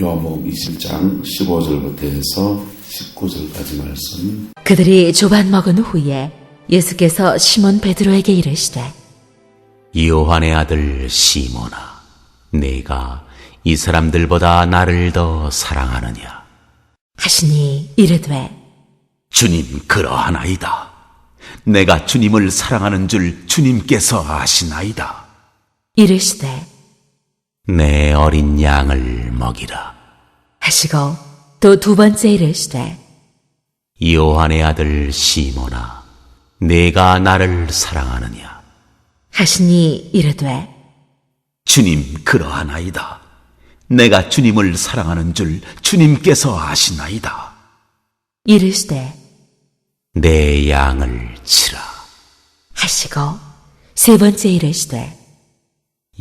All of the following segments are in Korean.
요한복음 21장 15절부터 해서 19절까지 말씀. 그들이 조반 먹은 후에 예수께서 시몬 베드로에게 이르시되 요한의 아들 시몬아, 내가 이 사람들보다 나를 더 사랑하느냐? 하시니 이르되 주님, 그러하나이다. 내가 주님을 사랑하는 줄 주님께서 아시나이다. 이르시되 내 어린 양을 먹이라. 하시고 또 두 번째 이르시되 요한의 아들 시몬아, 내가 나를 사랑하느냐? 하시니 이르되 주님, 그러하나이다. 내가 주님을 사랑하는 줄 주님께서 아시나이다. 이르시되 내 양을 치라. 하시고 세 번째 이르시되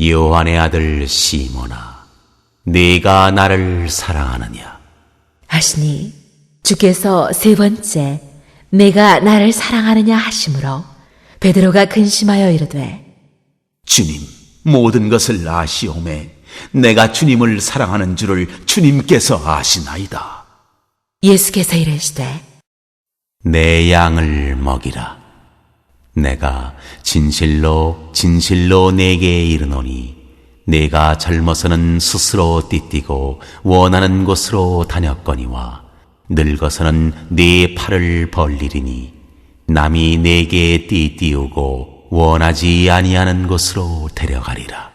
요한의 아들 시몬아, 네가 나를 사랑하느냐? 하시니 주께서 세 번째 내가 나를 사랑하느냐 하심으로 베드로가 근심하여 이르되 주님, 모든 것을 아시오매 내가 주님을 사랑하는 줄을 주님께서 아시나이다. 예수께서 이르시되 내 양을 먹이라. 내가 진실로 진실로 네게 이르노니 내가 젊어서는 스스로 띠띠고 원하는 곳으로 다녔거니와 늙어서는 네 팔을 벌리리니 남이 네게 띠띠우고 원하지 아니하는 곳으로 데려가리라.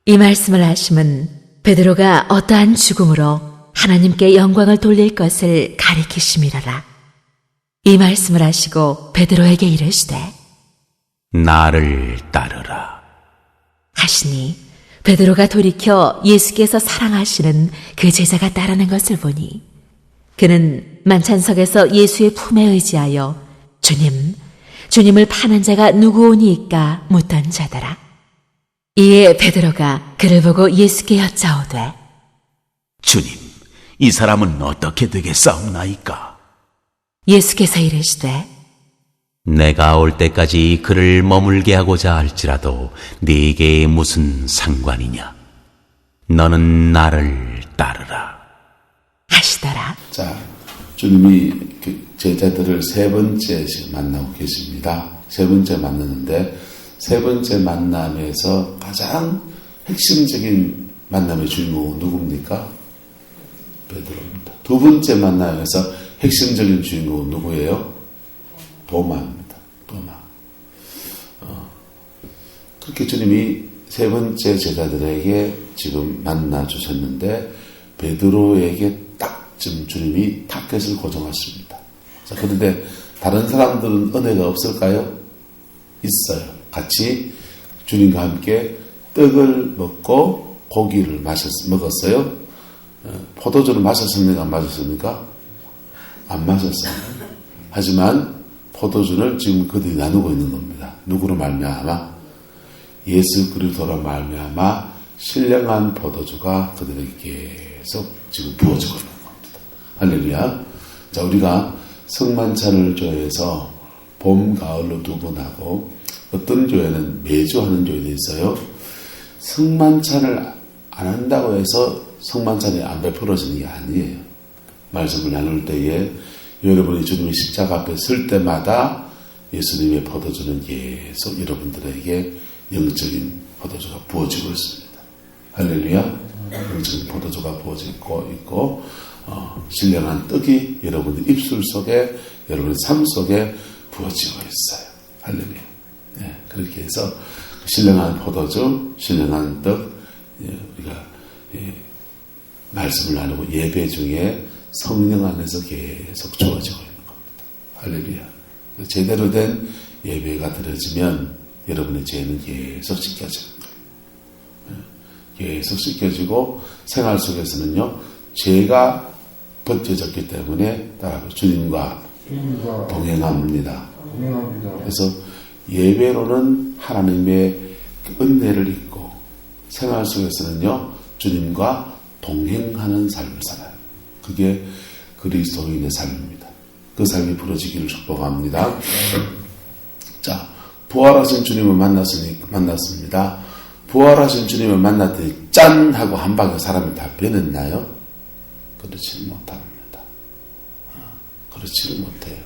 이 말씀을 하심은 베드로가 어떠한 죽음으로 하나님께 영광을 돌릴 것을 가리키심이라라. 이 말씀을 하시고 베드로에게 이르시되 나를 따르라. 하시니 베드로가 돌이켜 예수께서 사랑하시는 그 제자가 따르는 것을 보니 그는 만찬석에서 예수의 품에 의지하여 주님을 파는 자가 누구오니이까 묻던 자더라. 이에 베드로가 그를 보고 예수께 여짜오되 주님, 이 사람은 어떻게 되겠사옵나이까? 예수께서 이르시되 내가 올 때까지 그를 머물게 하고자 할지라도 네게 무슨 상관이냐? 너는 나를 따르라. 하시더라. 자, 주님이 제자들을 세 번째 만나고 계십니다. 세 번째 만나는데 세 번째 만남에서 가장 핵심적인 만남의 주인공은 누굽니까? 베드로입니다. 두 번째 만남에서 핵심적인 주인공은 누구예요? 도마입니다. 도마. 그렇게 주님이 세 번째 제자들에게 지금 만나 주셨는데 베드로에게 딱 지금 주님이 타켓을 고정하십니다. 자, 그런데 다른 사람들은 은혜가 없을까요? 있어요. 같이 주님과 함께 떡을 먹고 고기를 먹었어요. 포도주를 마셨습니까? 안 마셨습니까? 안 마셨어요. 하지만 포도주를 지금 그들이 나누고 있는 겁니다. 누구로 말미암아? 예수 그리스도로 말미암아 신령한 포도주가 그들에게 계속 지금 부어지고 있는 겁니다. 할렐루야. 자, 우리가 성만찬을 교회에서 봄, 가을로 두 번 하고 어떤 교회는 매주 하는 교회도 있어요. 성만찬을 안 한다고 해서 성만찬이 안 베풀어지는 게 아니에요. 말씀을 나눌 때에 여러분이 주님의 십자가 앞에 설 때마다 예수님의 포도주는 계속 여러분들에게 영적인 포도주가 부어지고 있습니다. 할렐루야. 영적인 포도주가 부어지고 있고 신령한 떡이 여러분의 입술 속에 여러분의 삶 속에 부어지고 있어요. 할렐루야. 네, 그렇게 해서 신령한 포도주, 신령한 떡 우리가 말씀을 나누고 예배 중에 성령 안에서 계속 주어지고 있는 겁니다. 할렐루야. 제대로 된 예배가 드려지면 여러분의 죄는 계속 씻겨지는 거예요. 계속 씻겨지고 생활 속에서는요, 죄가 벗겨졌기 때문에 따라서 주님과 동행합니다. 그래서 예배로는 하나님의 은혜를 입고 생활 속에서는요, 주님과 동행하는 삶을 살아요. 그게 그리스도인의 삶입니다. 그 삶이 부러지기를 축복합니다. 자, 부활하신 주님을 만났습니다. 부활하신 주님을 만났더니 짠! 하고 한 방에 사람이 다 변했나요? 그렇지는 못합니다. 그렇지는 못해요.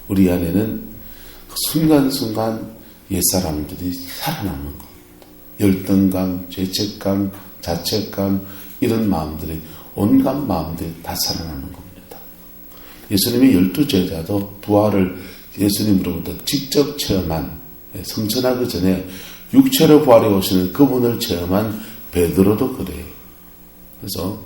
우리 안에는 그 순간순간 옛사람들이 살아나는 겁니다. 열등감, 죄책감, 자책감 이런 마음들이 온갖 마음들이 다 살아나는 겁니다. 예수님이 12제자도 부활을 예수님으로부터 직접 체험한 성천하기 전에 육체로 부활해 오시는 그분을 체험한 베드로도 그래요. 그래서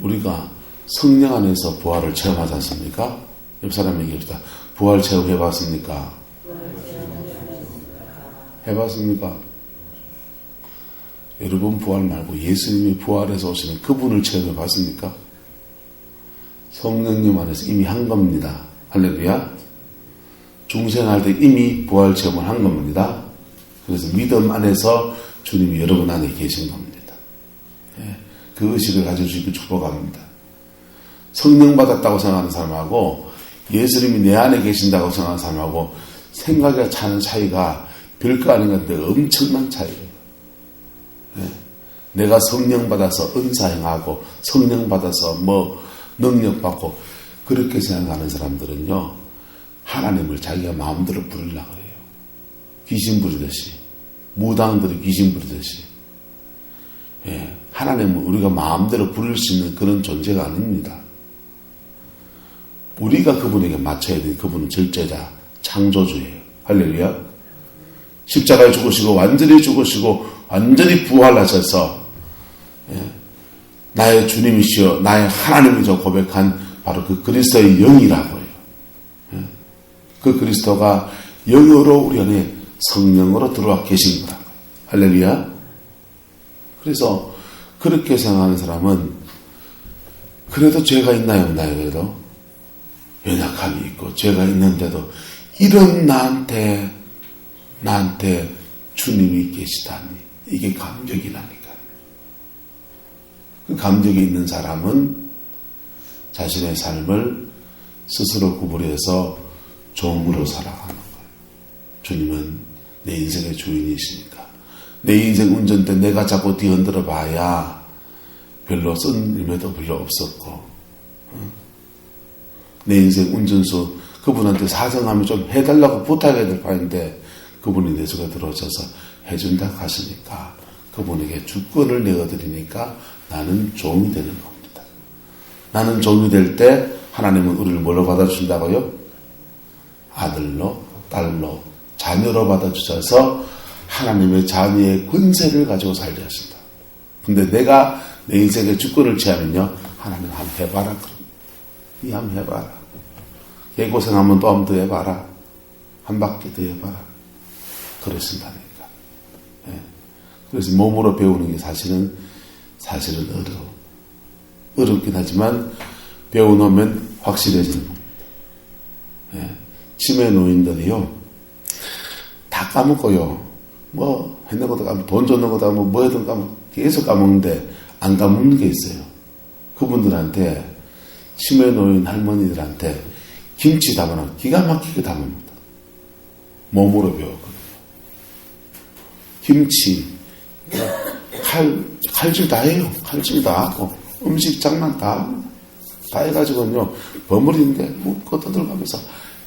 우리가 성령 안에서 부활을 체험하지 않습니까? 옆 사람 얘기합시다. 부활 체험 해봤습니까? 해봤습니까? 여러분 부활 말고 예수님이 부활해서 오시는 그분을 체험해 봤습니까? 성령님 안에서 이미 한 겁니다. 할렐루야. 중생할 때 이미 부활 체험을 한 겁니다. 그래서 믿음 안에서 주님이 여러분 안에 계신 겁니다. 그 의식을 가져주시고 축복합니다. 성령 받았다고 생각하는 사람하고 예수님이 내 안에 계신다고 생각하는 사람하고 생각에 차는 차이가 별거 아닌 건데 엄청난 차이예요. 내가 성령 받아서 은사 행하고 성령 받아서 뭐 능력 받고 그렇게 생각하는 사람들은요, 하나님을 자기가 마음대로 부르려고 해요. 귀신 부르듯이, 무당들이 귀신 부르듯이. 하나님은 우리가 마음대로 부를 수 있는 그런 존재가 아닙니다. 우리가 그분에게 맞춰야 돼. 그분은 절제자, 창조주예요. 할렐루야. 십자가에 죽으시고 완전히 죽으시고 완전히 부활하셔서 나의 주님이시여 나의 하나님이죠 고백한 바로 그 그리스도의 영이라고요. 그 그리스도가 영으로 우리 안에 성령으로 들어와 계신 거라고요. 할렐루야. 그래서 그렇게 생각하는 사람은 그래도 죄가 있나요 없나요? 그래도 연약함이 있고 죄가 있는데도 이런 나한테 주님이 계시다니 이게 감격이라니까요. 그 감격이 있는 사람은 자신의 삶을 스스로 구분해서 종으로 살아가는 거예요. 주님은 내 인생의 주인이시니까 내 인생 운전대 내가 자꾸 뒤흔들어 봐야 별로 쓴 의미도 별로 없었고 내 인생 운전수 그분한테 사정하면 좀 해달라고 부탁해야 될 판인데 그분이 내 속에 들어오셔서 해준다 하시니까 그분에게 주권을 내어드리니까 나는 종이 되는 겁니다. 나는 종이 될 때 하나님은 우리를 뭘로 받아주신다고요? 아들로, 딸로, 자녀로 받아주셔서 하나님의 자녀의 권세를 가지고 살게 하신다. 근데 내가 내 인생의 주권을 취하면요, 하나님 한번 해봐라. 이 한번 해봐라. 개고생하면 또 한 번 더 해봐라. 한 바퀴 더 해봐라. 그러신다니까. 그래서 몸으로 배우는 게 사실은 어려워. 어렵긴 하지만 배워놓으면 확실해지는 겁니다. 치매 노인들이요, 다 까먹고요. 뭐 했는 것도 까먹고 돈 줬는 것도 까먹고 뭐 했든 까먹고 계속 까먹는데 안 까먹는 게 있어요. 그분들한테 치매 노인 할머니들한테 김치 담아놓고 기가 막히게 담습니다. 몸으로 배웠거든요. 김치, 칼질 다 해요. 칼질 다 하고 음식 장난 다 합니다. 다 해가지고요 버무리는데 묻고 떠들어가면서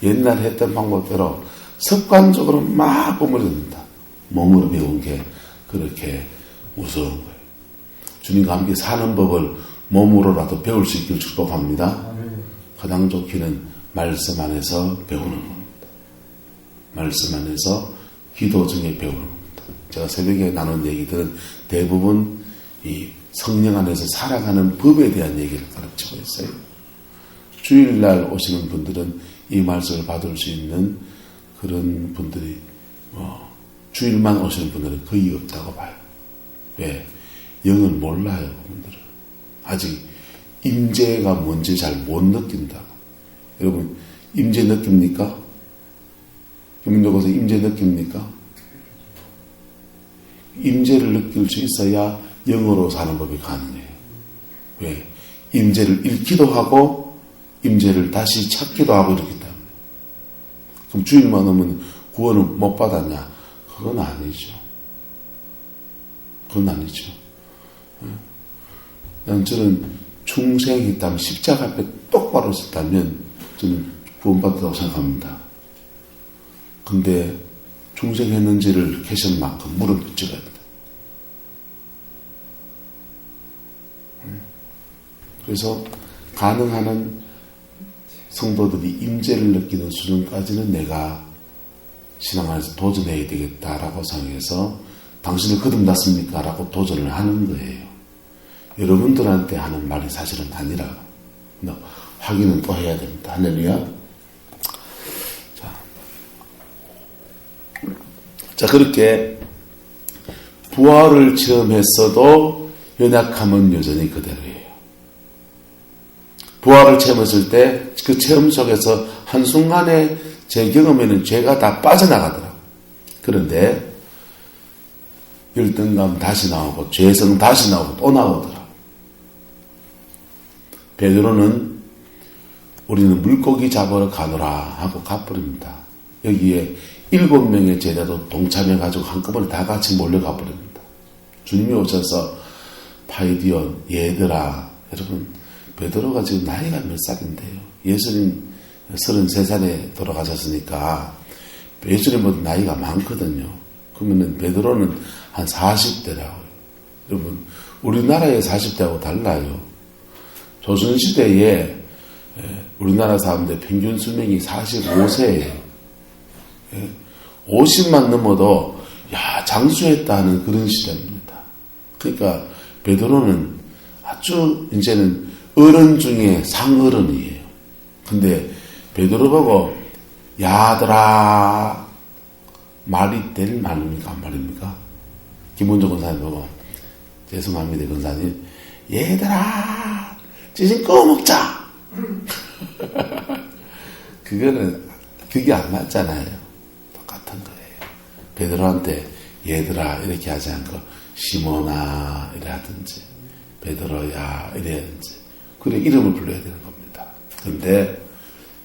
옛날 했던 방법대로 습관적으로 막 버무립니다. 몸으로 배운 게 그렇게 무서운 거예요. 주님과 함께 사는 법을 몸으로라도 배울 수 있길 축복합니다. 가장 좋기는 말씀 안에서 배우는 겁니다. 말씀 안에서 기도 중에 배우는 겁니다. 제가 새벽에 나눈 얘기들은 대부분 이 성령 안에서 살아가는 법에 대한 얘기를 가르치고 있어요. 주일날 오시는 분들은 이 말씀을 받을 수 있는 그런 분들이 주일만 오시는 분들은 거의 없다고 봐요. 왜? 영을 몰라요. 분들은 아직 임재가 뭔지 잘 못 느낀다고. 여러분 임재 느낍니까? 김민도에서 임재 느낍니까? 임재를 느낄 수 있어야 영으로 사는 법이 가능해요. 왜? 임재를 잃기도 하고 임재를 다시 찾기도 하고 이렇기 때문에. 그럼 주일만 오면 구원을 못 받았냐? 그건 아니죠. 그건 아니죠. 저는 충성했다면, 십자가 앞에 똑바로 섰다면 저는 구원받았다고 생각합니다. 근데 충성했는지를 캐션 만큼 물음표 찍어야 된다. 그래서 가능한 한 성도들이 임재를 느끼는 수준까지는 내가 신앙 안에서 도전해야 되겠다라고 생각해서 당신을 거듭났습니까? 라고 도전을 하는 거예요. 여러분들한테 하는 말이 사실은 아니라 확인은 또 해야 됩니다. 할렐루야. 자, 그렇게 부활을 체험했어도 연약함은 여전히 그대로예요. 부활을 체험했을 때 그 체험 속에서 한순간에 제 경험에는 죄가 다 빠져나가더라고요. 그런데 열등감 다시 나오고 죄성 다시 나오고 또 나오더라고요. 베드로는 우리는 물고기 잡으러 가노라 하고 가버립니다. 여기에 7명의 제자도 동참해가지고 한꺼번에 다 같이 몰려가 버립니다. 주님이 오셔서 파이디온, 얘들아, 여러분, 베드로가 지금 나이가 몇 살인데요? 예수님 33살에 돌아가셨으니까 예수님보다 나이가 많거든요. 그러면은 베드로는 한 40대라고요. 여러분, 우리나라의 40대하고 달라요. 조선시대에 우리나라 사람들 평균 수명이 45세예요. 50만 넘어도 장수했다 하는 그런 시대입니다. 그러니까 베드로는 아주 이제는 어른 중에 상어른이에요. 근데 베드로 보고 야들아 말이 될 말입니까 안 말입니까? 김원종 권사님 보고 죄송합니다 권사님 얘들아 찌진 꺼먹자 그게 안 맞잖아요. 똑같은 거예요. 베드로한테 얘들아 이렇게 하지 않고 시몬아 이라든지 베드로야 이래야든지 그래 이름을 불러야 되는 겁니다. 그런데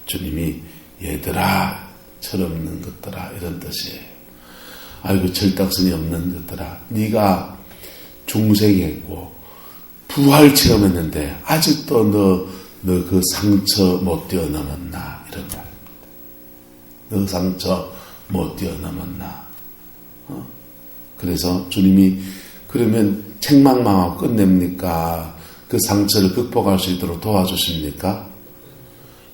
주님이 얘들아 철없는 것들아 이런 뜻이에요. 아이고 철딱선이 없는 것들아 네가 중생했고 부활 체험했는데 아직도 너 그 상처 못 뛰어넘었나 이런 말입니다. 너 상처 못 뛰어넘었나. 그래서 주님이 그러면 책망망하고 끝냅니까? 그 상처를 극복할 수 있도록 도와주십니까?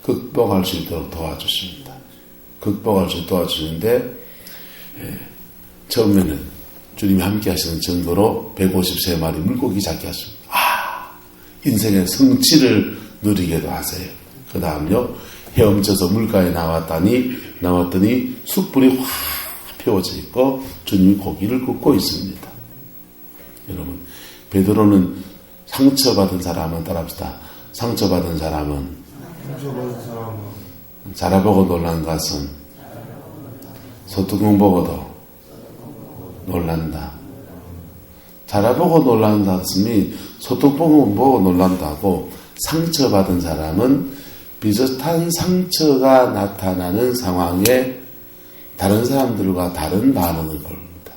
극복할 수 있도록 도와주십니다. 극복할 수 있도록 도와주시는데 처음에는 주님이 함께 하시는 증거로 153마리 물고기 잡게 하십니다. 인생의 성취를 누리게도 하세요. 그 다음요 헤엄쳐서 물가에 나왔더니 숯불이 확 피워져 있고 주님이 고기를 굽고 있습니다. 여러분 베드로는 상처받은 사람은 따라합시다. 상처받은 사람은 자라보고 놀란 것은 소뚜껑 보고도 놀란다. 자라보고 놀란 것이 소뚜껑 보고 놀란다고 상처받은 사람은 비슷한 상처가 나타나는 상황에 다른 사람들과 다른 반응을 보입니다.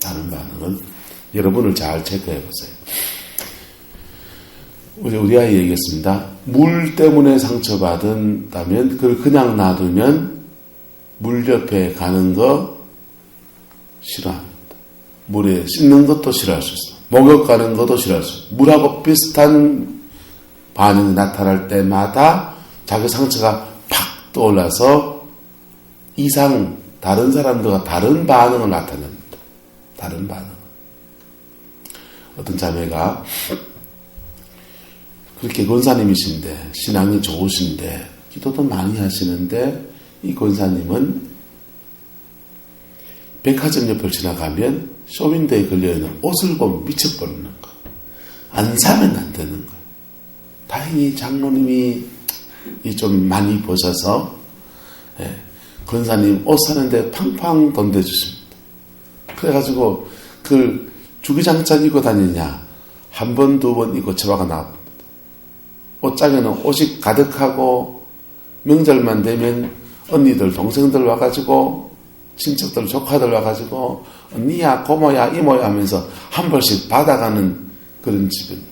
다른 반응은 여러분을 잘 체크해 보세요. 우리 아이 얘기했습니다. 물 때문에 상처받은다면 그걸 그냥 놔두면 물 옆에 가는 거 싫어합니다. 물에 씻는 것도 싫어할 수 있어요. 목욕 가는 것도 싫어할 수 있어요. 물하고 비슷한 반응이 나타날 때마다 자기 상처가 팍 떠올라서 다른 사람들과 다른 반응을 나타냅니다. 다른 반응. 어떤 자매가 그렇게 권사님이신데 신앙이 좋으신데 기도도 많이 하시는데 이 권사님은 백화점 옆을 지나가면 쇼윈도에 걸려있는 옷을 보면 미쳐버리는 거. 안 사면 안 되는 거예요. 다행히 장로님이 좀 많이 보셔서 권사님 옷 사는데 팡팡 돈 대주십니다. 그래가지고 그걸 주기장창 입고 다니냐 한 번, 두 번 입고 처바가 나옵니다. 옷장에는 옷이 가득하고 명절만 되면 언니들, 동생들 와가지고 친척들, 조카들 와가지고 언니야, 고모야, 이모야 하면서 한 벌씩 받아가는 그런 집입니다.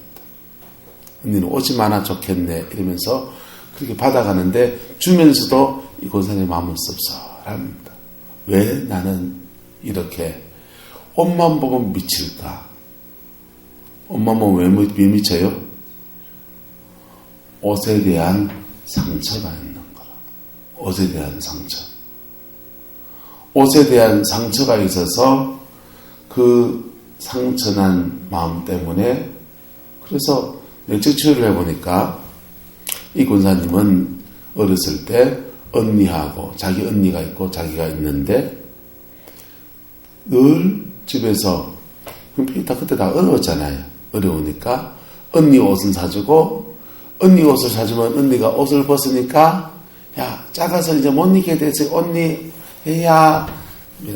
언니는 오지 마나 좋겠네 이러면서 그렇게 받아가는데 주면서도 이 권사님 마음은 섭섭합니다. 왜 나는 이렇게 옷만 보면 미칠까? 옷만 보면 왜 미쳐요? 옷에 대한 상처가 있는 거라. 옷에 대한 상처. 옷에 대한 상처가 있어서 그 상처난 마음 때문에 그래서 내적 치유를 해보니까 이 권사님은 어렸을 때 언니하고 자기 언니가 있고 자기가 있는데 늘 집에서 그때 다 어려웠잖아요. 어려우니까 언니 옷은 사주고 언니 옷을 사주면 언니가 옷을 벗으니까 야 작아서 이제 못 입게 되지 언니 해야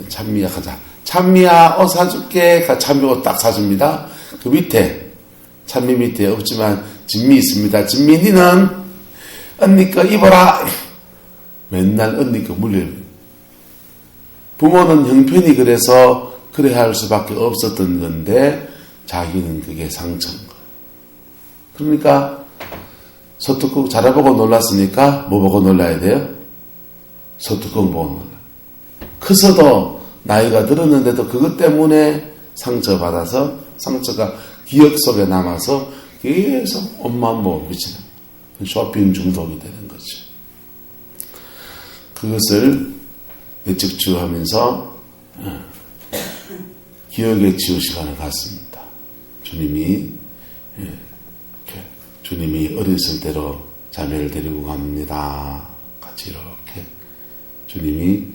찬미야 가자 찬미야 옷 사줄게 찬미 옷 딱 사줍니다. 그 밑에 찬미 밑에 없지만 진미 있습니다. 진미 니는 언니 거 입어라 맨날 언니 거 물려요. 부모는 형편이 그래서 그래야 할 수밖에 없었던 건데 자기는 그게 상처인 거예요. 그러니까 소뚜껑 잘해보고 놀랐으니까 뭐 보고 놀라야 돼요? 소뚜껑 보고 놀라요. 커서도 나이가 들었는데도 그것 때문에 상처받아서 상처가 기억 속에 남아서 계속 옷만 보고 미치는 쇼핑 중독이 되는 거죠. 그것을 내적 치유하면서 기억의 치유 시간을 갖습니다. 주님이 어렸을 때로 자매를 데리고 갑니다. 같이 이렇게 주님이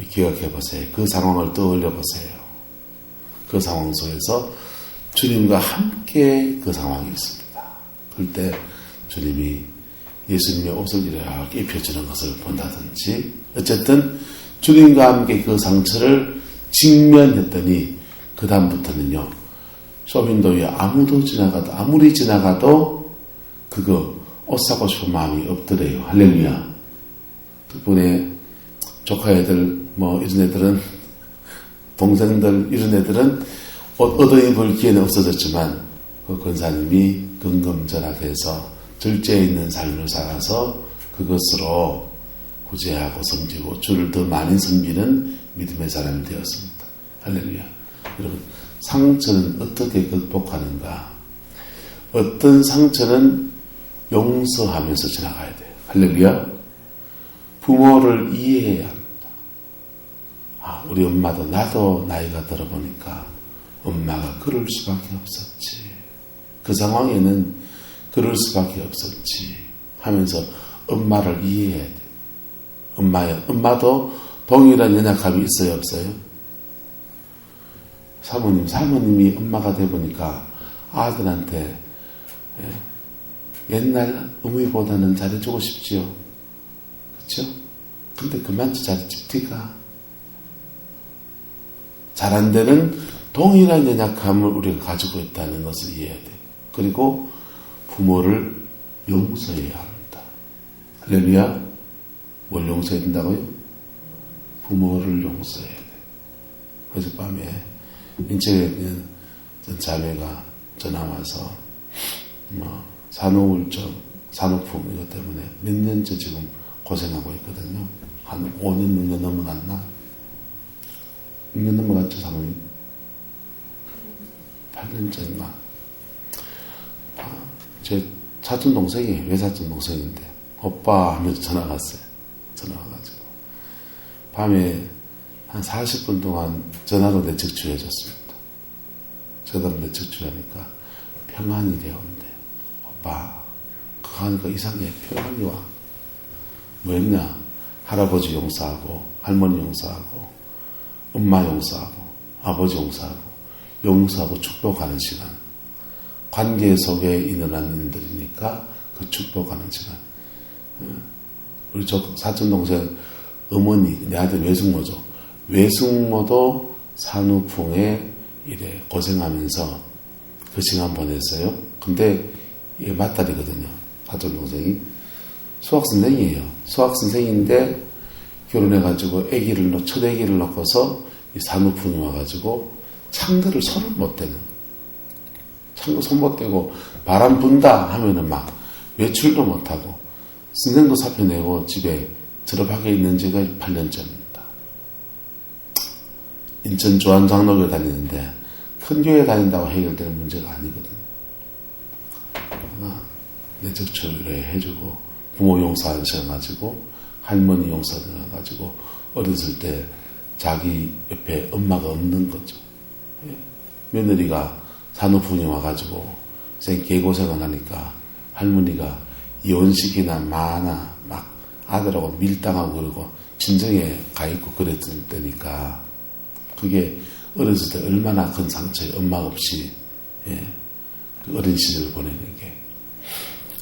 기억해 보세요. 그 상황을 떠올려 보세요. 그 상황 속에서 주님과 함께 그 상황이 있습니다. 그럴 때 주님이 예수님의 옷을 이렇게 입혀주는 것을 본다든지 어쨌든 주님과 함께 그 상처를 직면했더니 그 다음부터는요. 쇼윈도에 아무리 지나가도 그거 옷 사고 싶은 마음이 없더래요. 할렐루야. 덕분에 조카 애들 뭐 이런 애들은 동생들 이런 애들은 옷 얻어 입을 기회는 없어졌지만 그 권사님이 근검절약해서 절제에 있는 삶을 살아서 그것으로 구제하고 섬기고 주를 더 많이 섬기는 믿음의 사람이 되었습니다. 할렐루야. 여러분 상처는 어떻게 극복하는가? 어떤 상처는 용서하면서 지나가야 돼요. 할렐루야. 부모를 이해해야 합니다. 우리 엄마도 나도 나이가 들어보니까 엄마가 그럴 수밖에 없었지. 그 상황에는 그럴 수밖에 없었지 하면서 엄마를 이해해야 돼요. 엄마도 동일한 연약함이 있어요, 없어요? 사모님이 엄마가 돼보니까 아들한테 옛날 어머니보다는 잘해주고 싶지요. 그렇죠? 근데 그만 잘해줍디가. 잘 안 되는 동일한 연약함을 우리가 가지고 있다는 것을 이해해야 돼요. 그리고 부모를 용서해야 합니다. 할렐루야. 뭘 용서해야 된다고요? 부모를 용서해야 돼요. 그래서 밤에 인천에 있는 자매가 전화 와서 산후우울증, 산후풍 이것 때문에 몇 년째 지금 고생하고 있거든요. 한 5년, 6년 넘어갔나? 6년 넘어갔죠, 사모님? 8년째인가? 제 사촌 동생이 외사촌 동생인데 오빠 하면서 전화가 왔어요. 전화 와가지고 밤에 한 40분 동안 전화로 내적 치유해줬습니다. 전화로 내적 치유하니까 평안이 되었는데 오빠 그거 하니까 이상해. 평안이 와. 뭐 했냐? 할아버지 용서하고 할머니 용서하고 엄마 용서하고 아버지 용서하고 축복하는 시간. 관계 속에 일어나는 일들이니까 그 축복하는 시간. 우리 사촌 동생 어머니 내 아들 외숙모죠. 외숙모도 산후풍에 이래 고생하면서 그 시간 보냈어요. 근데 이게 맞다리거든요. 사촌 동생이 수학 선생이에요. 수학 선생인데 결혼해가지고 첫 아기를 낳고서 이 산후풍이 와가지고 창들을 손을 못 대는, 창도 손 못 대고 바람 분다 하면은 막 외출도 못하고 선생도 사표 내고 집에 드럽하게 있는 지가 8년 전입니다. 인천 조안장로교회 다니는데 큰 교회 다닌다고 해결되는 문제가 아니거든. 내적 처리를 해주고 부모 용서하셔가지고 할머니 용서하셔가지고 어렸을 때 자기 옆에 엄마가 없는 거죠. 며느리가 산후풍이 와가지고 개고생을 하니까 할머니가 이혼식이나 마나 막 아들하고 밀당하고 그러고 친정에 가 있고 그랬을 때니까 그게 어렸을 때 얼마나 큰 상처에 엄마 없이 그 어린 시절을 보내는 게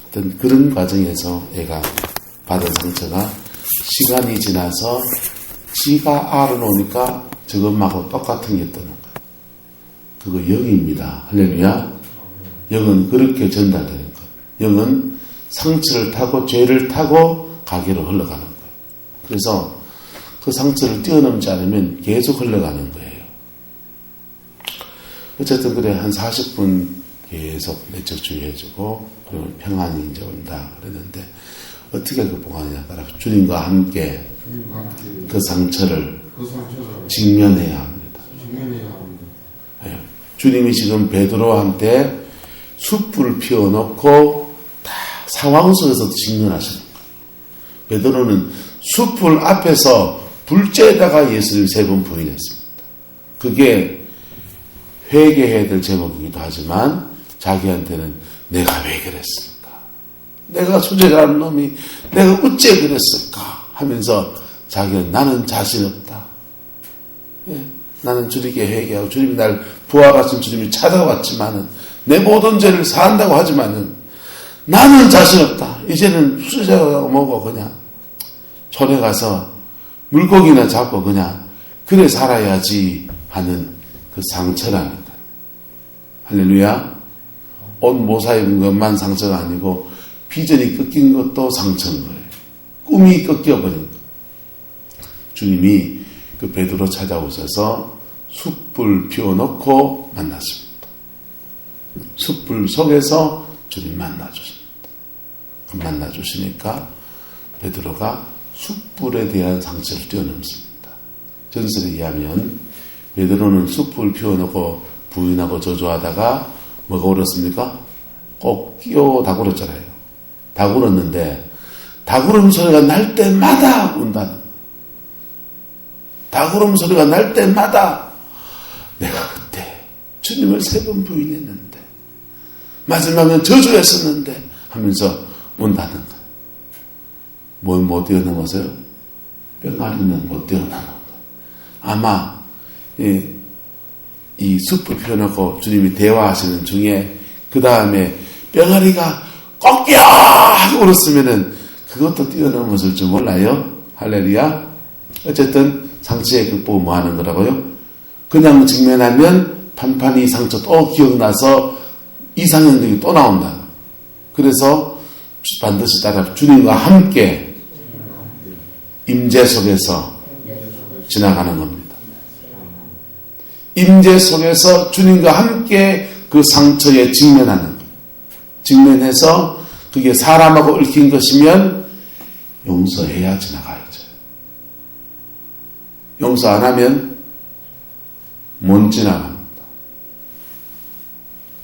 어떤 그런 과정에서 애가 받은 상처가 시간이 지나서 지가 알아놓으니까 저것하고 똑같은 게 뜨는 거예요. 그거 영입니다. 할렐루야. 영은 그렇게 전달되는 거예요. 영은 상처를 타고 죄를 타고 가게로 흘러가는 거예요. 그래서 그 상처를 뛰어넘지 않으면 계속 흘러가는 거예요. 어쨌든 그래 한 40분 계속 내적 주의해주고 그러면 평안이 이제 온다 그랬는데 어떻게 극복하느냐 따라 주님과 함께 그 상처를 직면해야 합니다. 네. 주님이 지금 베드로한테 숯불을 피워놓고 다 상황 속에서도 직면하시는 거예요. 베드로는 숯불 앞에서 불째에다가 예수를 3번 부인했습니다. 그게 회개해야 될 제목이기도 하지만 자기한테는 내가 왜 그랬을까? 내가 소재라는 놈이 내가 어째 그랬을까? 하면서 자기는 나는 자신 없다. 나는 주님께 회개하고 주님이 날 부활하신 주님이 찾아왔지만은 내 모든 죄를 사한다고 하지만은 나는 자신 없다. 이제는 수제하고 뭐고 그냥 전에 가서 물고기나 잡고 그냥 그래 살아야지 하는 그 상처랍니다. 할렐루야. 옷 모사 입은 것만 상처가 아니고 비전이 꺾인 것도 상처인 거예요. 꿈이 꺾여버린 거. 주님이 그 베드로 찾아오셔서 숯불 피워놓고 만났습니다. 숯불 속에서 주님 만나주십니다. 그 만나주시니까 베드로가 숯불에 대한 상처를 뛰어넘습니다. 전설에 의하면 베드로는 숯불 피워놓고 부인하고 저주하다가 뭐가 울었습니까? 꼭 끼워 다굴었잖아요. 다굴었는데 다구름 소리가 날 때마다 운다는 거예요. 다구름 소리가 날 때마다 내가 그때 주님을 3번 부인했는데 마지막은 저주했었는데 하면서 운다는 거예요. 못 뛰어넘어서요? 뿅아리는 못 뛰어넘는 거예요. 아마 이 숯불 피워놓고 주님이 대화하시는 중에 그 다음에 뿅아리가 꺾여! 하고 울었으면은 그것도 뛰어넘었을 줄 몰라요. 할렐루야. 어쨌든 상처의 극복은 뭐 하는 거라고요? 그냥 직면하면 판판이 상처 또 기억나서 이상형들이 또 나온다. 그래서 반드시 따라 주님과 함께 임재 속에서 지나가는 겁니다. 임재 속에서 주님과 함께 그 상처에 직면하는 거예요. 직면해서 그게 사람하고 얽힌 것이면 용서해야 지나가야죠. 용서 안 하면 못 지나갑니다.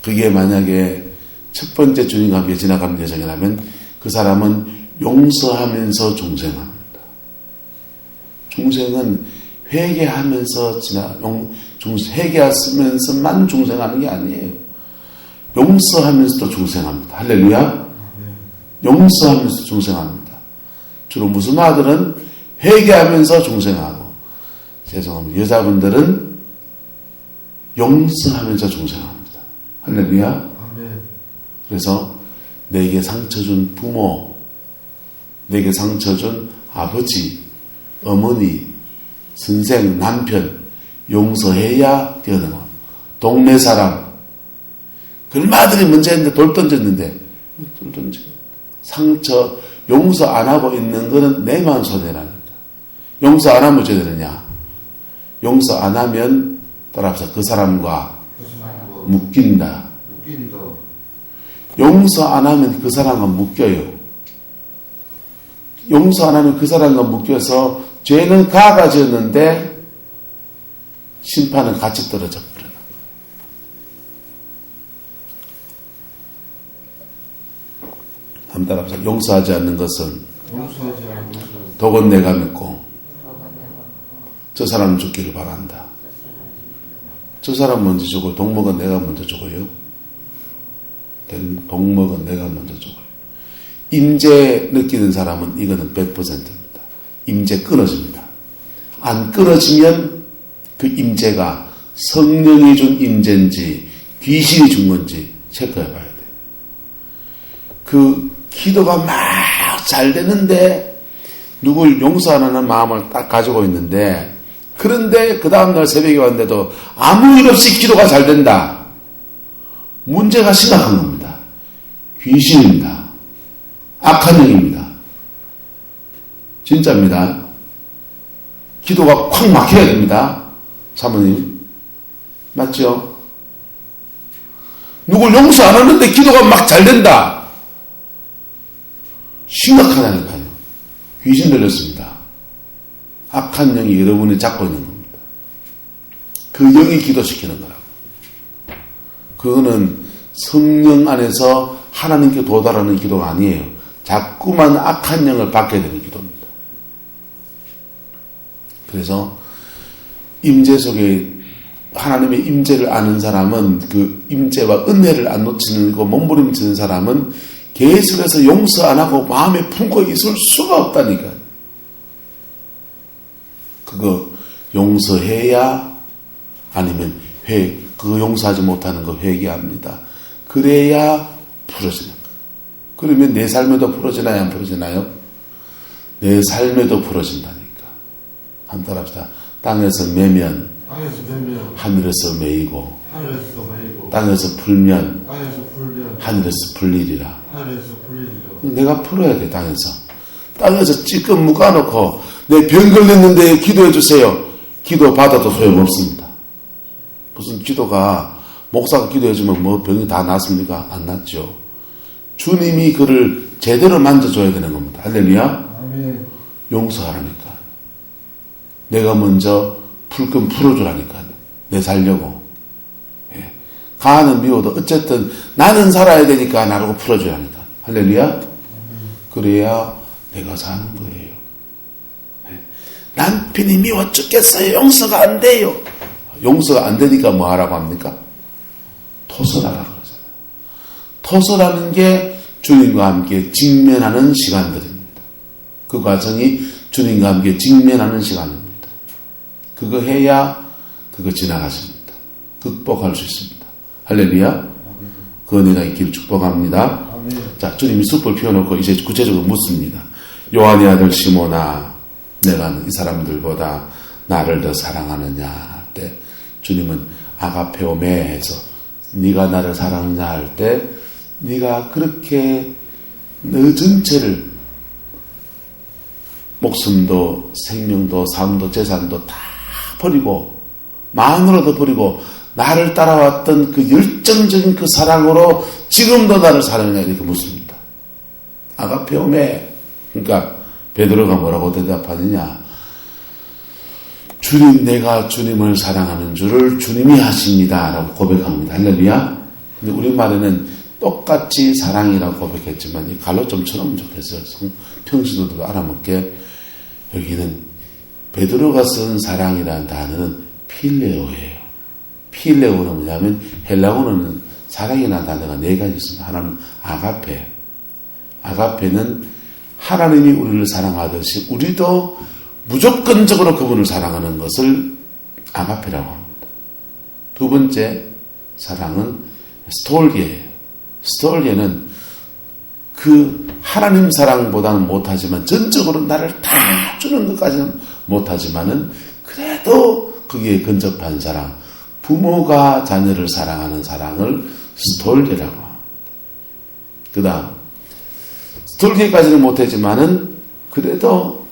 그게 만약에 첫 번째 주님과 함께 지나가는 예정이라면 그 사람은 용서하면서 중생합니다. 중생은 회개하면서 회개하면서만 중생하는 게 아니에요. 용서하면서도 중생합니다. 할렐루야. 용서하면서 중생합니다. 주로 무슨 아들은 회개하면서 중생하고, 죄송합니다. 여자분들은 용서하면서 중생합니다. 할렐루야. 그래서 내게 상처 준 부모, 내게 상처 준 아버지, 어머니, 선생, 남편 용서해야 뛰어넘어. 동네 사람, 얼마들이 문제인데 돌 던졌는데 상처 용서 안 하고 있는 거는 내 마음 손해라는 거야. 용서 안 하면 어찌 되느냐? 용서 안 하면 따라서 그 사람과 묶인다. 용서 안 하면 그 사람과 묶여요. 용서 안 하면 그 사람과 묶여서 죄는 가가 지었는데 심판은 같이 떨어져 버려요. 한번 따라합시다. 용서하지 않는 것은 독은 내가 맺고 저 사람은 죽기를 바란다. 저 사람 먼저 죽고 독먹은 내가 먼저 죽어요. 독먹은 내가 먼저 죽어요. 임재 느끼는 사람은 이거는 100%입니다. 임재 끊어집니다. 안 끊어지면 그 임재가 성령이 준 임재인지 귀신이 준 건지 체크해 봐야 돼요. 그 기도가 막 잘 되는데 누굴 용서하는 마음을 딱 가지고 있는데 그런데 그 다음날 새벽에 왔는데도 아무 일 없이 기도가 잘 된다. 문제가 심각한 겁니다. 귀신입니다. 악한 영입니다. 진짜입니다. 기도가 콱 막혀야 됩니다. 사모님. 맞죠? 누굴 용서 안 하는데 기도가 막 잘 된다. 심각하다니까요. 귀신 들렸습니다. 악한 영이 여러분이 잡고 있는 겁니다. 그 영이 기도시키는 거라고. 그거는 성령 안에서 하나님께 도달하는 기도가 아니에요. 자꾸만 악한 영을 받게 되는 기도입니다. 그래서 임재 속에 하나님의 임재를 아는 사람은 그 임재와 은혜를 안 놓치는 그 몸부림치는 사람은 계속해서 용서 안 하고 마음에 품고 있을 수가 없다니까요. 그거 용서해야 아니면 그거 용서하지 못하는 거 회개합니다. 그래야 풀어지는 거예요. 그러면 내 삶에도 풀어지나요? 안 풀어지나요? 내 삶에도 풀어진다니까. 한번 따라합시다. 땅에서 매면 하늘에서 매이고 땅에서 풀면 하늘에서 풀리리라. 내가 풀어야 돼. 땅에서 찌끔 묶어놓고 내 병 걸렸는데 기도해 주세요. 기도 받아도 소용없습니다. 무슨 기도가 목사가 기도해주면 뭐 병이 다 낫습니까? 안 낫죠. 주님이 그를 제대로 만져줘야 되는 겁니다. 할렐루야. 용서하라니까. 내가 먼저 풀끔 풀어주라니까. 내 살려고. 예. 가는 미워도 어쨌든 나는 살아야 되니까 나라고 풀어주라니까. 할렐루야. 그래야 내가 사는 거예요. 예. 남편이 미워 죽겠어요. 용서가 안 돼요. 용서가 안 되니까 뭐 하라고 합니까? 토설하라고 그러잖아요. 토설하는 게 주님과 함께 직면하는 시간들입니다. 그 과정이 주님과 함께 직면하는 시간입니다. 그거 해야 그거 지나가십니다. 극복할 수 있습니다. 할렐루야. 그 은혜가 있기를 축복합니다. 자, 주님이 숯불 피워놓고 이제 구체적으로 묻습니다. 요한의 아들 시몬아, 내가 이 사람들보다 나를 더 사랑하느냐 할 때 주님은 아가페오메 해서 네가 나를 사랑하느냐 할 때 네가 그렇게 너 전체를 목숨도 생명도 삶도 재산도 다 버리고 마음으로도 버리고 나를 따라왔던 그 열정적인 그 사랑으로 지금도 나를 사랑하냐 이렇게 묻습니다. 아가페오메. 그러니까 베드로가 뭐라고 대답하느냐. 주님, 내가 주님을 사랑하는 줄을 주님이 하십니다 라고 고백합니다. 할렐루야. 근데 우리말에는 똑같이 사랑이라고 고백했지만 이 갈로 좀 쳐놓으면 좋겠어요. 평신도들도 알아먹게. 여기는 베드로가 쓴 사랑이라는 단어는 필레오예요. 필레오는 뭐냐면 헬라어는 사랑이라는 단어가 네 가지 있습니다. 하나는 아가페. 아가페는 하나님이 우리를 사랑하듯이 우리도 무조건적으로 그분을 사랑하는 것을 아가페라고 합니다. 두 번째 사랑은 스톨게예요. 스톨게는 그 하나님 사랑보다는 못하지만 전적으로 나를 다 주는 것까지는 못하지만은 그래도 거기에 근접한 사랑, 부모가 자녀를 사랑하는 사랑을 스톨게라고 합니다. 그 다음 스톨게까지는 못하지만은 그래도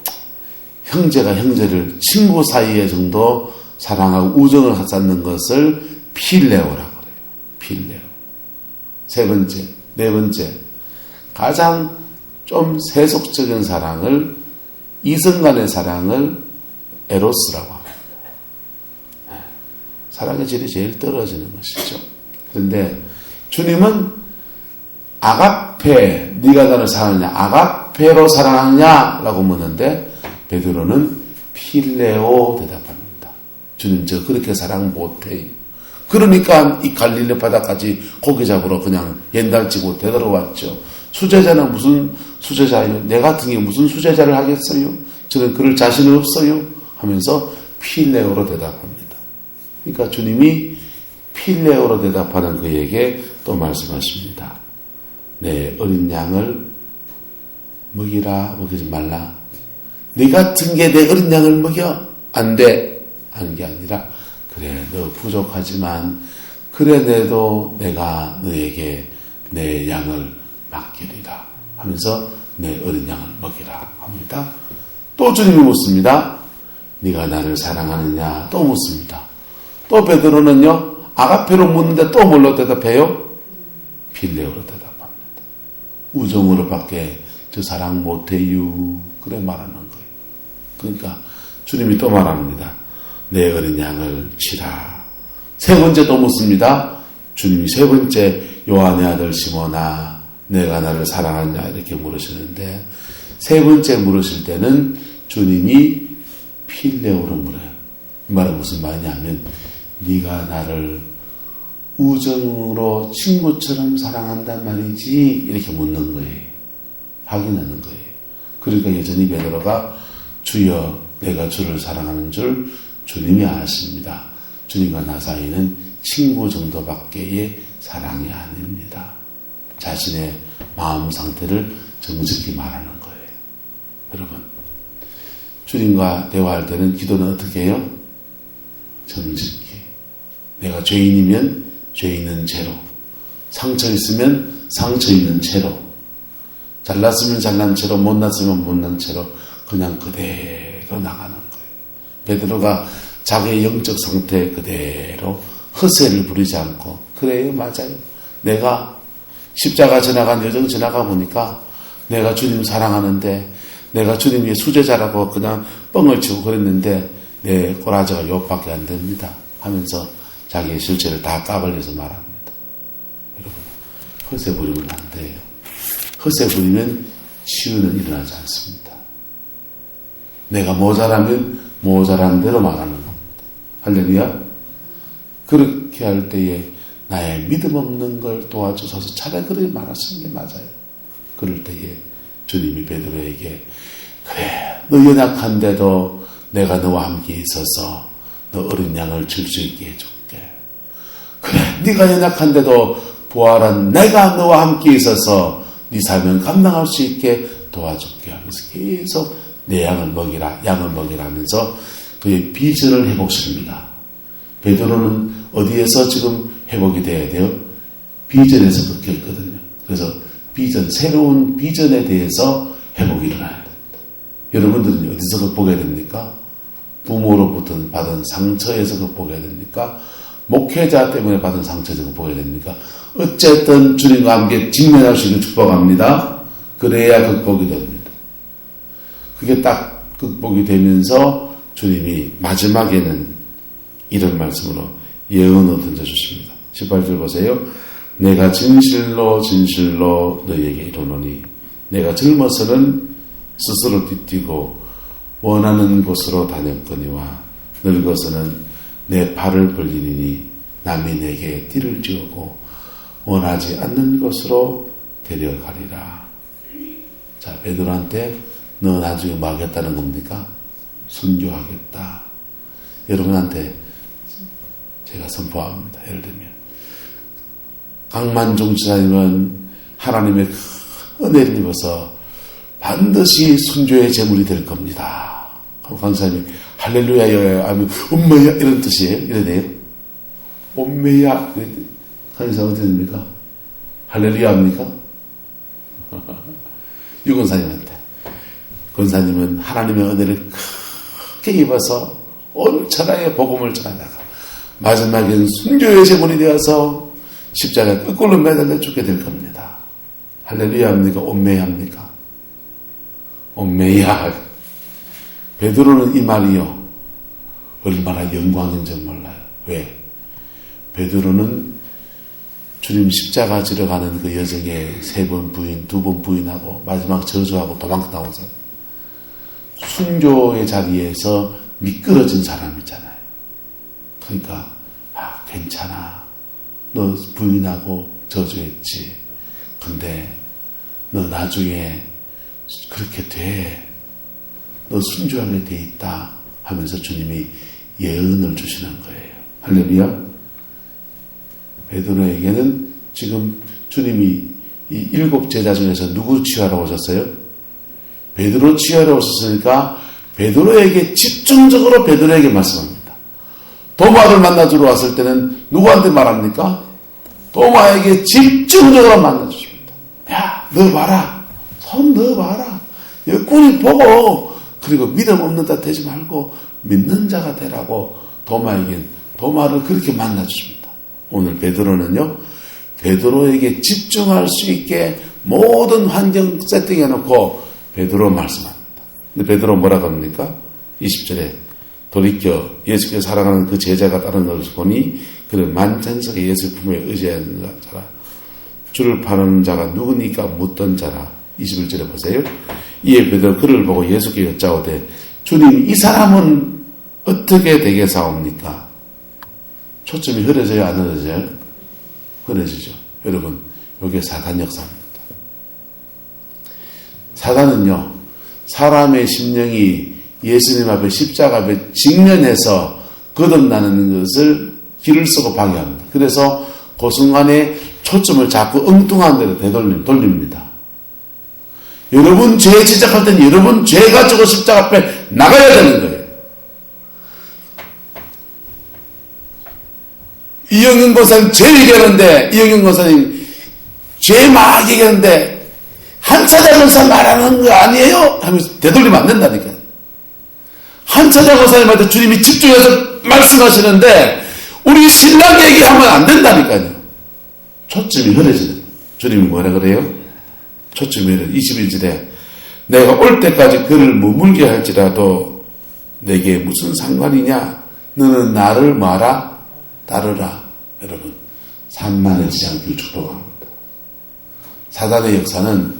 형제가 형제를 친구 사이에 정도 사랑하고 우정을 갖는 것을 필레오라고 그래요. 필레오. 세 번째, 네 번째, 가장 좀 세속적인 사랑을, 이성 간의 사랑을 에로스라고 합니다. 사랑의 질이 제일 떨어지는 것이죠. 그런데 주님은 아가페, 네가 나를 사랑하냐, 아가페로 사랑하냐 라고 묻는데 베드로는 필레오 대답합니다. 주님 저 그렇게 사랑 못해요. 그러니까 이 갈릴리 바다까지 고기 잡으러 그냥 옛날치고 되돌아왔죠. 수제자는 무슨 수제자예요? 내 같은 게 무슨 수제자를 하겠어요? 저는 그럴 자신은 없어요. 하면서 필레오로 대답합니다. 그러니까 주님이 필레오로 대답하는 그에게 또 말씀하십니다. 내 어린 양을 먹이라, 먹이지 말라. 네 같은 게 내 어린 양을 먹여? 안 돼. 하는 게 아니라 그래 너 부족하지만 그래 내도 내가 너에게 내 양을 맡기리라 하면서 내 어린 양을 먹이라 합니다. 또 주님이 묻습니다. 네가 나를 사랑하느냐? 또 묻습니다. 또 베드로는요 아가페로 묻는데 또 뭘로 대답해요? 필레오로 대답합니다. 우정으로밖에 저 사랑 못해요. 그래 말하는 거예요. 그러니까 주님이 또 말합니다. 내 어린 양을 치라. 세 번째 또 묻습니다. 주님이 세 번째 요한의 아들 시몬아 내가 나를 사랑하냐 이렇게 물으시는데 세 번째 물으실 때는 주님이 필레오로 물어요. 이 말은 무슨 말이냐면 네가 나를 우정으로 친구처럼 사랑한단 말이지 이렇게 묻는 거예요. 확인하는 거예요. 그러니까 여전히 베드로가 주여 내가 주를 사랑하는 줄 주님이 아십니다. 주님과 나 사이는 친구 정도밖에의 사랑이 아닙니다. 자신의 마음 상태를 정직히 말하는 거예요. 여러분 주님과 대화할 때는 기도는 어떻게 해요? 정직히. 내가 죄인이면 죄 있는 채로, 상처 있으면 상처 있는 채로, 잘났으면 잘난 채로, 못났으면 못난 채로 그냥 그대로 나가는 거예요. 베드로가 자기의 영적 상태 그대로 허세를 부리지 않고 그래요 맞아요. 내가 십자가 지나간 여정 지나가 보니까 내가 주님 사랑하는데 내가 주님의 수제자라고 그냥 뻥을 치고 그랬는데 내 꼬라지가 요밖에 안 됩니다 하면서 자기의 실체를 다 까발려서 말합니다. 여러분 허세 부리면 안 돼요. 허세 부리면 치유는 일어나지 않습니다. 내가 모자라면 모자란 대로 말하는 겁니다. 할렐루야. 그렇게 할 때에 나의 믿음 없는 걸 도와주셔서 차라리 그렇게 말하시는 게 맞아요. 그럴 때에 주님이 베드로에게 그래 너 연약한데도 내가 너와 함께 있어서 너 어린 양을 줄 수 있게 해줄게. 그래 네가 연약한데도 부활한 내가 너와 함께 있어서 네 삶을 감당할 수 있게 도와줄게 하면서 계속 내 양을 먹이라 하면서 그의 비전을 회복시킵니다. 베드로는 어디에서 지금 회복이 돼야 돼요? 비전에서 바뀌었거든요. 그래서 비전, 새로운 비전에 대해서 회복이 일어나야 됩니다. 여러분들은 어디서 극복해야 됩니까? 부모로부터 받은 상처에서 극복해야 됩니까? 목회자 때문에 받은 상처에서 극복해야 됩니까? 어쨌든 주님과 함께 직면할 수 있는 축복합니다. 그래야 극복이 됩니다. 그게 딱 극복이 되면서 주님이 마지막에는 이런 말씀으로 예언을 던져주십니다. 18절 보세요. 내가 진실로 진실로 너희에게 이르노니 내가 젊어서는 스스로 뒤뛰고 원하는 곳으로 다녔거니와 늙어서는 내 발을 벌리니 남이 내게 띠를 지우고 원하지 않는 곳으로 데려가리라. 자, 베드로한테 너 나중에 뭐 하겠다는 겁니까? 순교하겠다. 여러분한테 제가 선포합니다. 예를 들면 강만종 지사님은 하나님의 은혜를 입어서 반드시 순교의 제물이 될 겁니다. 강사님이 할렐루야요 하면 엄매야 이런 뜻이에요. 이래네요. 엄매야 강사 어떻게 됩니까? 할렐루야 합니까? 유 권사님한테 권사님은 하나님의 은혜를 탁게 입어서 온 천하에 복음을 전하다가 마지막엔 순교의 제물이 되어서 십자가에 거꾸로 매달려 죽게 될 겁니다. 할렐루야 합니까? 온매야 합니까? 온매야. 베드로는 이 말이요 얼마나 영광인지 몰라요. 왜? 베드로는 주님 십자가 지러 가는 그 여정에 3번 부인, 2번 부인하고 마지막 저주하고 도망 나오서 순교의 자리에서 미끄러진 사람이잖아요. 그러니까 괜찮아. 너 부인하고 저주했지. 근데 너 나중에 그렇게 돼. 너 순교하게 돼 있다 하면서 주님이 예언을 주시는 거예요. 할렐루야. 베드로에게는 지금 주님이 이 7 제자 중에서 누구 취하러 오셨어요? 베드로 취하러 오셨으니까 베드로에게 집중적으로 베드로에게 말씀합니다. 도마를 만나주러 왔을 때는 누구한테 말합니까? 도마에게 집중적으로 만나주십니다. 야, 너 봐라. 손 넣어봐라. 꾼이 보고 그리고 믿음 없는 자 되지 말고 믿는 자가 되라고 도마를 그렇게 만나주십니다. 오늘 베드로는요, 베드로에게 집중할 수 있게 모든 환경 세팅해놓고 베드로 말씀합니다. 근데 베드로 뭐라고 합니까? 20절에 돌이켜 예수께서 사랑하는 그 제자가 다른 것을 보니 그는 만천석에 예수 품에 의지하는 자라. 주를 파는 자가 누구니까 묻던 자라. 21절에 보세요. 이에 베드로 그를 보고 예수께 여짜오되 주님 이 사람은 어떻게 되겠사옵니까? 초점이 흐려져요? 안 흐려져요? 흐려지죠. 여러분, 이게 사단 역사입니다. 사단은요, 사람의 심령이 예수님 앞에 십자가 앞에 직면해서 거듭나는 것을 길을 쓰고 방해합니다. 그래서 그 순간에 초점을 자꾸 엉뚱한 데로 돌립니다. 여러분 죄 지적할 때는 여러분 죄 가지고 십자가 앞에 나가야 되는 거예요. 이영윤 권사님 죄 얘기하는데, 이영윤 권사님 죄 막 얘기하는데, 한차자 권사 말하는 거 아니에요? 하면서 되돌리면 안 된다니까요. 한차자 권사님한테 주님이 집중해서 말씀하시는데, 우리 신랑 얘기하면 안 된다니까요. 초점이 흐려지는 거예요. 주님이 뭐라 그래요? 초점이 흐려. 21절에 내가 올 때까지 그를 머물게 할지라도 내게 무슨 상관이냐? 너는 나를 뭐하라? 따르라. 여러분, 산만해지지 않기를 축복합니다. 사단의 역사는,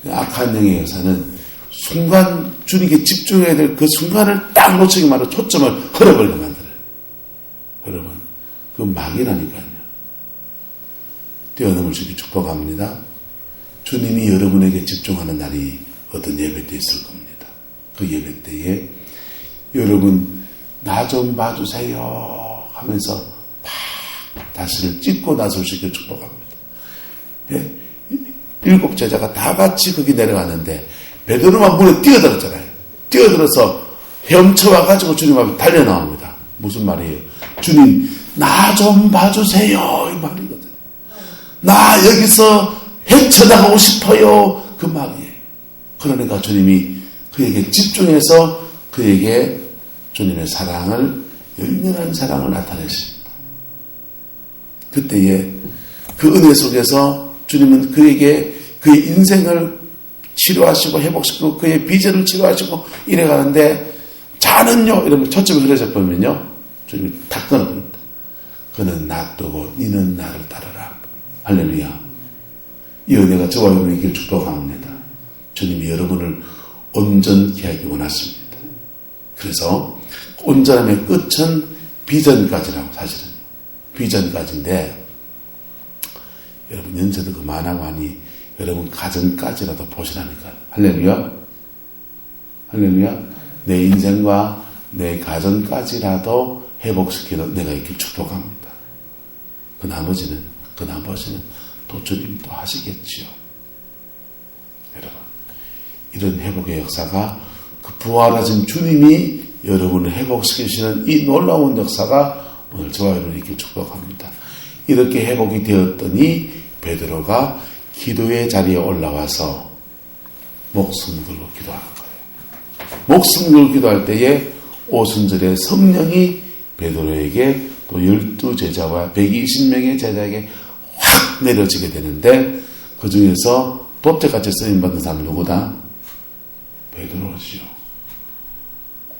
악한 영의 역사는 순간 주님께 집중해야 될 그 순간을 딱 놓치기만 하고 초점을 흘러버리게 만들어요. 여러분, 그건 막이라니까요. 뛰어넘을 수 있게 축복합니다. 주님이 여러분에게 집중하는 날이 어떤 예배 때 있을 겁니다. 그 예배 때에 여러분 나 좀 봐주세요 하면서 다시를 찢고 나설 수 있게 축복합니다. 7 제자가 다 같이 거기 내려가는데 베드로만 물에 뛰어들었잖아요. 뛰어들어서 헤엄쳐와가지고 주님 앞에 달려나옵니다. 무슨 말이에요? 주님 나 좀 봐주세요 이 말이거든요. 나 여기서 헤쳐나가고 싶어요 그 말이에요. 그러니까 주님이 그에게 집중해서 그에게 주님의 사랑을, 열렬한 사랑을 나타내십니다. 그때에 그 은혜 속에서 주님은 그에게 그의 인생을 치료하시고 회복시키고 그의 비전을 치료하시고 이래가는데 자는요 이러면 초점이 흐려져 보면요 주님이 탁 끊어버립니다. 그는 놔두고 니는 나를 따르라. 할렐루야. 이 은혜가 저와 여러분에게 축복합니다. 주님이 여러분을 온전케 하기 원하십니다. 그래서 온전함의 끝은 비전까지라고. 사실은 비전까지인데 여러분 연세도 그만하고 하니 여러분 가정까지라도 보시라니까요. 할렐루야. 할렐루야. 내 인생과 내 가정까지라도 회복시키는 내가 있길 축복합니다. 그 나머지는 또 주님이 또 하시겠지요. 여러분 이런 회복의 역사가 그 부활하신 주님이 여러분을 회복시키시는 이 놀라운 역사가 오늘 저와 여러분이 있길 축복합니다. 이렇게 회복이 되었더니 베드로가 기도의 자리에 올라와서 목숨 걸고 기도하는 거예요. 목숨 걸고 기도할 때에 오순절에 성령이 베드로에게 또 12제자와 120명의 제자에게 확 내려지게 되는데 그 중에서 법제같이 쓰임받은 사람 누구다? 베드로지요.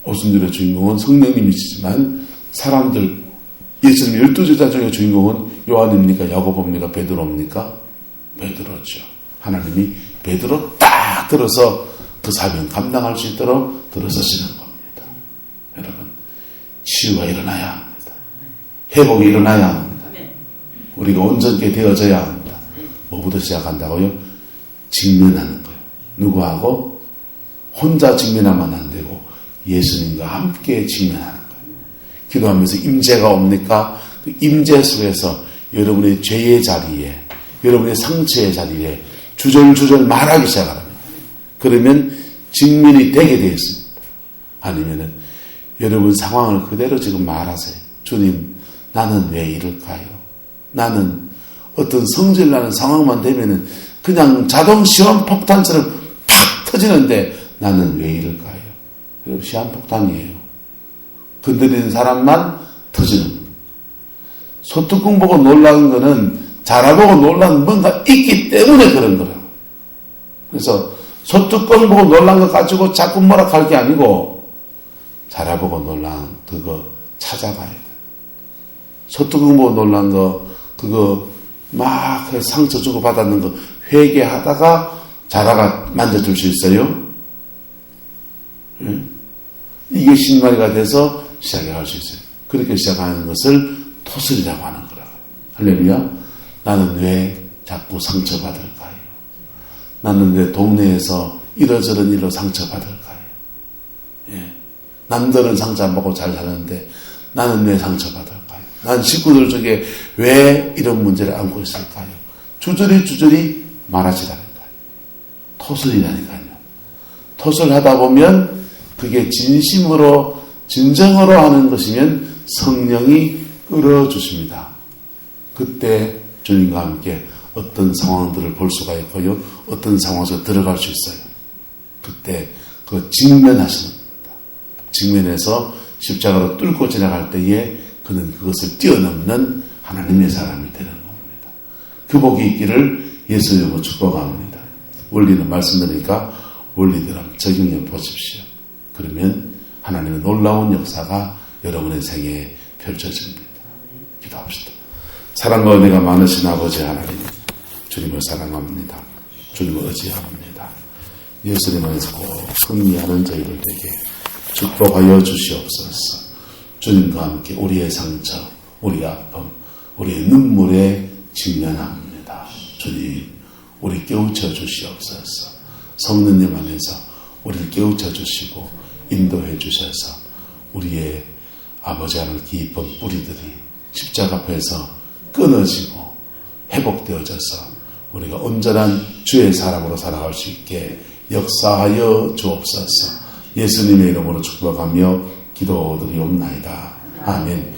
오순절의 주인공은 성령님이시지만 사람들 예수님 12제자 중에 주인공은 요한입니까? 야고보입니까? 베드로입니까? 베드로죠. 하나님이 베드로 딱 들어서 그 사명 감당할 수 있도록 들어서시는 겁니다. 여러분, 치유가 일어나야 합니다. 회복이 일어나야 합니다. 우리가 온전케 되어져야 합니다. 뭐부터 시작한다고요? 직면하는 거예요. 누구하고? 혼자 직면하면 안 되고 예수님과 함께 직면하는 거예요. 기도하면서 임재가 옵니까? 그 임재 속에서 여러분의 죄의 자리에, 여러분의 상처의 자리에 주절주절 말하기 시작합니다. 그러면 직면이 되게 되어 있습니다. 아니면은 여러분 상황을 그대로 지금 말하세요. 주님, 나는 왜 이럴까요? 나는 어떤 성질나는 상황만 되면은 그냥 자동 시한폭탄처럼 팍 터지는데 나는 왜 이럴까요? 여러분, 시한폭탄이에요. 건드리는 사람만 터지는 거예요. 소뚜껑 보고 놀라는 거는 자라보고 놀라는 뭔가 있기 때문에 그런 거라고. 그래서 소뚜껑 보고 놀란 거 가지고 자꾸 뭐라 할 게 아니고 자라보고 놀란 그거 찾아가야 돼. 소뚜껑 보고 놀란 거 그거 막 상처 주고 받았는 거 회개하다가 자라가 만져줄 수 있어요? 응? 이게 신발이가 돼서 시작할 수 있어요. 그렇게 시작하는 것을 토설이라고 하는 거라고. 할렐루야. 나는 왜 자꾸 상처받을까요? 나는 왜 동네에서 이러저런 일로 상처받을까요? 예. 남들은 상처 안 받고 잘 사는데 나는 왜 상처받을까요? 난 식구들 중에 왜 이런 문제를 안고 있을까요? 주저리 말하시라니까요. 토설이라니까요. 토설하다 보면 그게 진심으로 진정으로 하는 것이면 성령이 끌어주십니다. 그때 주님과 함께 어떤 상황들을 볼 수가 있고요. 어떤 상황에서 들어갈 수 있어요. 그때 그 직면하시는 겁니다. 직면해서 십자가로 뚫고 지나갈 때에 그는 그것을 뛰어넘는 하나님의 사람이 되는 겁니다. 그 복이 있기를 예수 이름으로 축복합니다. 원리는 말씀드리니까 원리대로 적용해 보십시오. 그러면 하나님의 놀라운 역사가 여러분의 생애에 펼쳐집니다. 기도합시다. 사랑과 은혜가 많으신 아버지 하나님, 주님을 사랑합니다. 주님을 의지합니다. 예수님 안에서 꼭 승리하는 저희들에게 축복하여 주시옵소서. 주님과 함께 우리의 상처, 우리의 아픔, 우리의 눈물에 직면합니다. 주님, 우리 깨우쳐 주시옵소서. 성령님 안에서 우리를 깨우쳐 주시고 인도해 주셔서 우리의 아버지 하나님 깊은 뿌리들이 십자가 앞에서 끊어지고 회복되어져서 우리가 온전한 주의 사람으로 살아갈 수 있게 역사하여 주옵소서. 예수님의 이름으로 축복하며 기도드리옵나이다. 아멘.